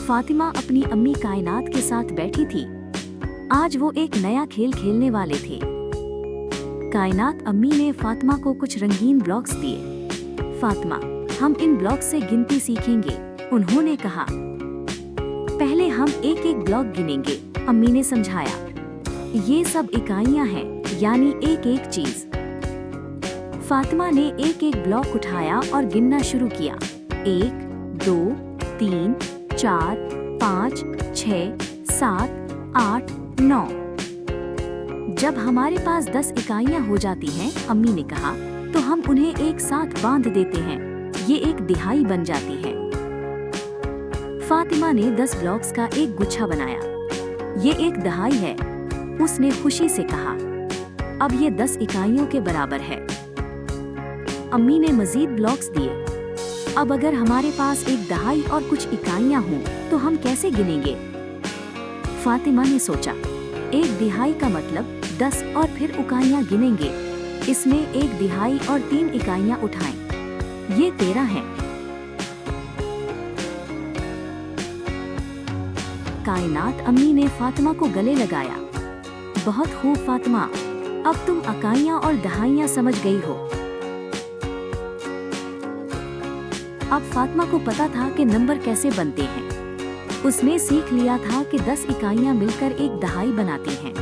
फातिमा अपनी अम्मी कायनात के साथ बैठी थी। आज वो एक नया खेल खेलने वाले थे। कायनात अम्मी ने फातिमा को कुछ रंगीन ब्लॉक्स दिए। फातिमा, हम इन ब्लॉक्स से गिनती सीखेंगे, उन्होंने कहा। पहले हम एक एक ब्लॉक गिनेंगे, अम्मी ने समझाया। ये सब इकाइयां हैं, यानी एक एक चीज। फातिमा ने एक एक ब्लॉक उठाया और गिनना शुरू किया। 1, 2, 3, 4, 5, 6, 7, 8, 9। जब हमारे पास 10 इकाइयां हो जाती हैं, अम्मी ने कहा, तो हम उन्हें एक साथ बांध देते हैं। ये एक दिहाई बन जाती है। फातिमा ने 10 ब्लॉक्स का एक गुच्छा बनाया। ये एक दहाई है, उसने खुशी से कहा। अब ये 10 इकाइयों के बराबर है। अम्मी ने मजीद ब्लॉक्स दिए। अब अगर हमारे पास एक दहाई और कुछ इकाइयां हों, तो हम कैसे गिनेंगे? फातिमा ने सोचा, एक दिहाई का मतलब 10 और फिर इकाइयां गिनेंगे। इसमें एक दिहाई और 3 इकाइयां उठाएं। ये 13 हैं। कायनात अम्मी ने फातिमा को गले लगाया। बहुत खूब फातिमा, अब तुम इकाइयां और दहाइयां समझ गई हो। अब फातिमा को पता था कि नंबर कैसे बनते हैं। उसने सीख लिया था कि 10 इकाइयां मिलकर एक दहाई बनाती हैं।